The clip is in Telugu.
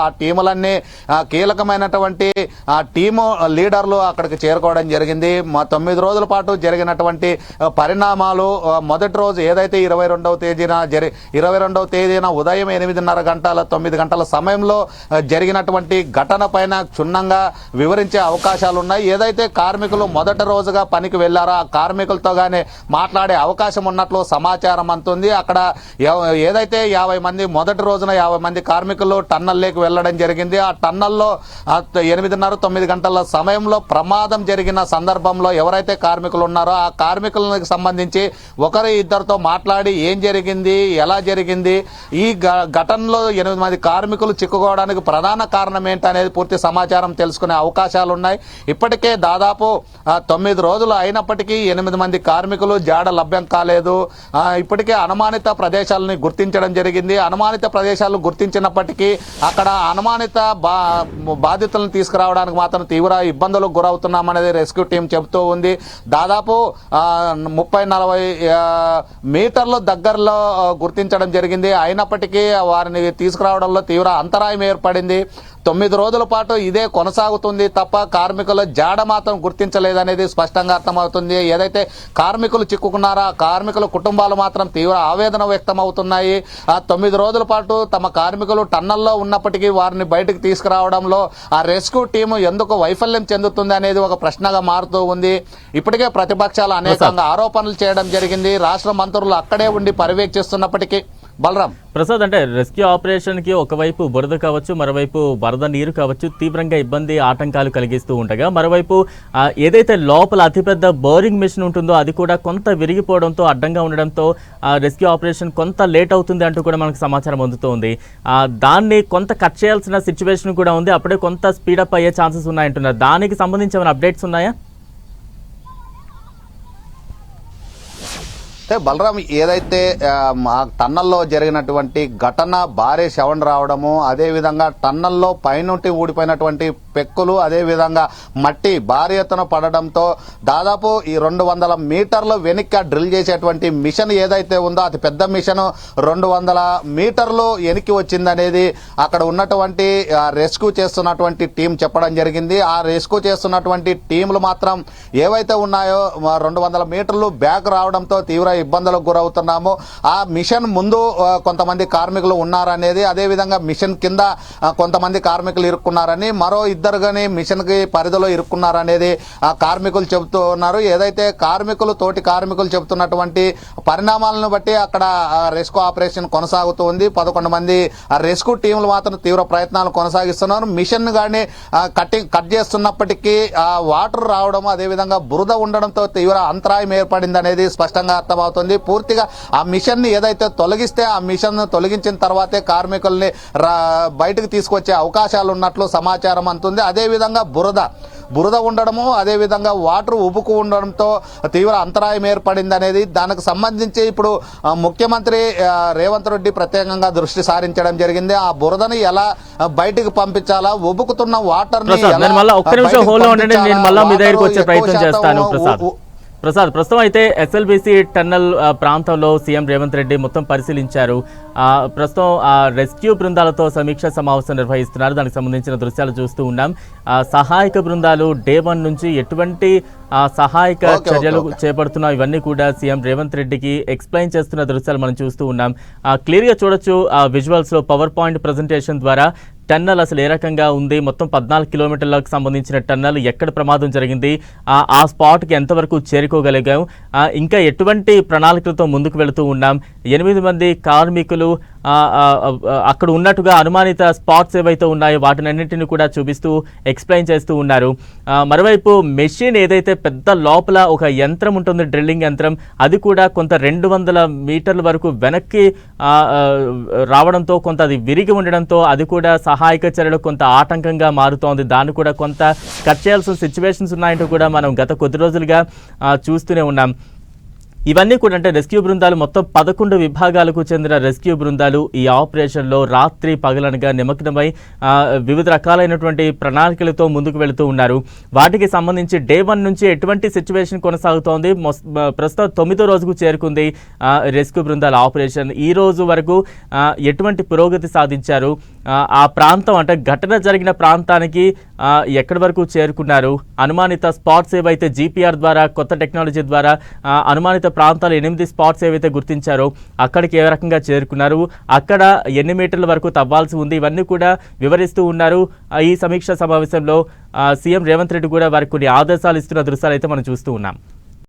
ఆ టీములన్నీ కీలకమైనటువంటి టీము లీడర్లు అక్కడికి చేరుకోవడం జరిగింది. 9 రోజుల పాటు జరిగినటువంటి పరిణామాలు మొదటి రోజు ఏదైతే 22వ తేదీన ఉదయం 9 గంటల సమయంలో జరిగినటువంటి ఘటన పైన క్షుణ్ణంగా వివరించే అవకాశాలు ఉన్నాయి. ఏదైతే కార్మికులు మొదటి రోజుగా పనికి వెళ్లారో ఆ కార్మికులతో గానే మాట్లాడే అవకాశం ఉన్నట్లు సమాచారం అందుతుంది. అక్కడ ఏదైతే 50 మంది మొదటి రోజున 50 మంది కార్మికులు టన్నల్లోకి వెళ్లడం జరిగింది. ఆ టన్నల్లో 8:30-9 గంటల సమయంలో ప్రమాదం జరిగిన సందర్భంలో ఎవరైతే కార్మికులు ఉన్నారో ఆ కార్మికులకు సంబంధించి ఒకరు ఇద్దరితో మాట్లాడి ఏం జరిగింది, ఎలా జరిగింది, ఈ ఘటనలో 8 మంది కార్మికులు చిక్కుకోవడానికి ప్రధాన కారణం ఏంటనేది పూర్తి సమాచారం తెలుసుకునే అవకాశాలు ఉన్నాయి. ఇప్పటికే దాదాపు 9 రోజులు అయినప్పటికీ 8 మంది కార్మికులు జాడ లభ్యం కాలేదు. ఇప్పటికే అనుమానిత ప్రదేశాలను గుర్తించడం జరిగింది. అనుమానిత ప్రదేశాలు గుర్తించినప్పటికీ అక్కడ అనుమానిత బాధితులను తీసుకురావడానికి మాత్రం తీవ్ర ఇబ్బందులకు గురవుతున్నామనేది రెస్క్యూ టీం చెబుతూ ఉంది. దాదాపు 30-40 మీటర్ల దగ్గరలో గుర్తించడం జరిగింది. అయినప్పటికీ వారిని తీసుకురావడంలో తీవ్ర అంతరాయం ఏర్పడింది. 9 రోజుల పాటు ఇదే కొనసాగుతుంది తప్ప కార్మికుల జాడ మాత్రం గుర్తించలేదనేది స్పష్టంగా అర్థమవుతుంది. ఏదైతే కార్మికులు చిక్కుకున్నారో ఆ కార్మికుల కుటుంబాలు మాత్రం తీవ్ర ఆవేదన వ్యక్తమవుతున్నాయి. 9 రోజుల పాటు తమ కార్మికులు టన్నల్లో ఉన్నప్పటికీ వారిని బయటకు తీసుకురావడంలో ఆ రెస్క్యూ టీము ఎందుకు వైఫల్యం చెందుతుంది అనేది ఒక ప్రశ్నగా మారుతూ ఉంది. ఇప్పటికే ప్రతిపక్షాలు అనేకంగా ఆరోపణలు చేయడం జరిగింది. రాష్ట్ర మంత్రులు అక్కడే ఉండి పర్యవేక్షిస్తున్నప్పటికీ బలరాం ప్రసాద్, అంటే రెస్క్యూ ఆపరేషన్ కి ఒకవైపు బురద కావచ్చు, మరోవైపు వరద నీరు కావచ్చు తీవ్రంగా ఇబ్బంది ఆటంకాలు కలిగిస్తూ ఉండగా, మరోవైపు ఏదైతే లోపల అతిపెద్ద బోరింగ్ మిషన్ ఉంటుందో అది కూడా కొంత విరిగిపోవడంతో అడ్డంగా ఉండడంతో రెస్క్యూ ఆపరేషన్ కొంత లేట్ అవుతుంది అంటూ కూడా మనకు సమాచారం అందుతోంది. దాన్ని కొంత కట్ చేయాల్సిన సిచ్యువేషన్ కూడా ఉంది. అప్పుడే కొంత స్పీడప్ అయ్యే ఛాన్సెస్ ఉన్నాయంటున్నారు. దానికి సంబంధించి ఏమైనా అప్డేట్స్ ఉన్నాయా? బలరాం, ఏదైతే టన్నల్లో జరిగినటువంటి ఘటన భారీ శవం రావడము, అదేవిధంగా టన్నల్లో పైనుంటి ఊడిపోయినటువంటి పెక్కులు, అదేవిధంగా మట్టి భారీ ఎత్తున పడడంతో దాదాపు ఈ 200 మీటర్లు వెనక్కి డ్రిల్ చేసేటువంటి మిషన్ ఏదైతే ఉందో అతి పెద్ద మిషన్ 200 మీటర్లు వెనక్కి వచ్చిందనేది అక్కడ ఉన్నటువంటి రెస్క్యూ చేస్తున్నటువంటి టీం చెప్పడం జరిగింది. ఆ రెస్క్యూ చేస్తున్నటువంటి టీంలు మాత్రం ఏవైతే ఉన్నాయో 200 మీటర్లు బ్యాక్ రావడంతో తీవ్ర ఇబ్బందులకు గురవుతున్నాము. ఆ మిషన్ ముందు కొంతమంది కార్మికులు ఉన్నారనేది, అదేవిధంగా మిషన్ కింద కొంతమంది కార్మికులు ఇరుక్కున్నారని, మరో ఇద్దరు గాని మిషన్ కి పరిధిలో ఇరుక్కున్నారనేది ఆ కార్మికులు చెబుతూ ఉన్నారు. ఏదైతే తోటి కార్మికులు చెబుతున్నటువంటి పరిణామాలను బట్టి అక్కడ రెస్క్యూ ఆపరేషన్ కొనసాగుతూ ఉంది. 11 మంది రెస్క్యూ టీంలు మాత్రం తీవ్ర ప్రయత్నాలు కొనసాగిస్తున్నారు. మిషన్ గాని కట్ చేస్తున్నప్పటికీ వాటర్ రావడం, అదేవిధంగా బురద ఉండడంతో తీవ్ర అంతరాయం ఏర్పడింది అనేది స్పష్టంగా అర్థమవుతుంది. పూర్తిగా ఆ మిషన్ ని ఏదైతే తొలగిస్తే ఆ మిషన్ తొలగించిన తర్వాతే కార్మికుల్ని బయటకు తీసుకొచ్చే అవకాశాలు ఉన్నట్లు సమాచారం అందుతుంది. అదేవిధంగా బురద ఉండడము, అదేవిధంగా వాటర్ ఉబుకు ఉండడంతో తీవ్ర అంతరాయం ఏర్పడింది అనేది దానికి సంబంధించి ఇప్పుడు ముఖ్యమంత్రి రేవంత్ రెడ్డి ప్రత్యేకంగా దృష్టి సారించడం జరిగింది. ఆ బురదని ఎలా బయటకు పంపించాలా, ఉబుకుతున్న వాటర్ ని ప్రసాద్, ప్రస్తుతం అయితే ఎస్ఎల్బీసీ టన్నల్ ప్రాంతంలో సీఎం రేవంత్ రెడ్డి మొత్తం పరిశీలించారు. ప్రస్తుతం రెస్క్యూ బృందాలతో సమీక్ష సమావేశం నిర్వహిస్తున్నారు. దానికి సంబంధించిన దృశ్యాలు చూస్తూ ఉన్నాం. సహాయక బృందాలు డే 1 నుంచి ఎటువంటి సహాయక చర్యలు చేపడుతున్నా ఇవన్నీ కూడా సీఎం రేవంత్ రెడ్డికి ఎక్స్ప్లెయిన్ చేస్తున్న దృశ్యాలు మనం చూస్తూ ఉన్నాం. క్లియర్గా చూడొచ్చు విజువల్స్ లో పవర్ పాయింట్ ప్రజెంటేషన్ ద్వారా టన్నల్ అసలు ఏ రకంగా ఉంది, మొత్తం 14 కిలోమీటర్లకు సంబంధించిన టన్నల్ ఎక్కడ ప్రమాదం జరిగింది, ఆ స్పాట్కి ఎంతవరకు చేరుకోగలిగాం, ఇంకా ఎటువంటి ప్రణాళికలతో ముందుకు వెళుతూ ఉన్నాం, 8 మంది కార్మికులు అక్కడ ఉన్నట్టుగా అనుమానిత స్పాట్స్ ఏవైతే ఉన్నాయో వాటినన్నింటినీ కూడా చూపిస్తూ ఎక్స్ప్లెయిన్ చేస్తూ ఉన్నారు. మరోవైపు మెషిన్ ఏదైతే పెద్ద లోపల ఒక యంత్రం ఉంటుంది, డ్రిల్లింగ్ యంత్రం, అది కూడా కొంత 200 మీటర్ల వరకు వెనక్కి రావడంతో కొంత అది విరిగి ఉండడంతో అది కూడా సహాయక చర్యలకు కొంత ఆటంకంగా మారుతోంది. దాన్ని కూడా కొంత కట్ చేయాల్సిన సిచ్యువేషన్స్ ఉన్నాయంటూ కూడా మనం గత కొద్ది రోజులుగా చూస్తూనే ఉన్నాం. ఇవన్నీ కూడా అంటే రెస్క్యూ బృందాలు మొత్తం 11 విభాగాలకు చెందిన రెస్క్యూ బృందాలు ఈ ఆపరేషన్లో రాత్రి పగలనగా నిమగ్నమై వివిధ రకాలైనటువంటి ప్రణాళికలతో ముందుకు వెళుతూ ఉన్నారు. వాటికి సంబంధించి డే 1 నుంచి ఎటువంటి సిచ్యువేషన్ కొనసాగుతోంది, ప్రస్తుతం 9వ రోజుకు చేరుకుంది రెస్క్యూ బృందాల ఆపరేషన్. ఈ రోజు వరకు ఎటువంటి పురోగతి సాధించారు, ఆ ప్రాంతం అంటే ఘటన జరిగిన ప్రాంతానికి ఎక్కడి వరకు చేరుకున్నారు, అనుమానిత స్పాట్స్ ఏవైతే జీపీఆర్ ద్వారా కొత్త టెక్నాలజీ ద్వారా అనుమానిత ప్రాంతాలు 8 స్పాట్స్ ఏవైతే గుర్తించారో అక్కడికి ఏ రకంగా చేరుకున్నారు, అక్కడ ఎన్ని మీటర్ల వరకు తవ్వాల్సి ఉంది, ఇవన్నీ కూడా వివరిస్తూ ఉన్నారు. ఈ సమీక్షా సమావేశంలో సీఎం రేవంత్ రెడ్డి కూడా వారికి కొన్ని ఆదేశాలు ఇస్తున్న దృశ్యాలు అయితే మనం చూస్తూ ఉన్నాం.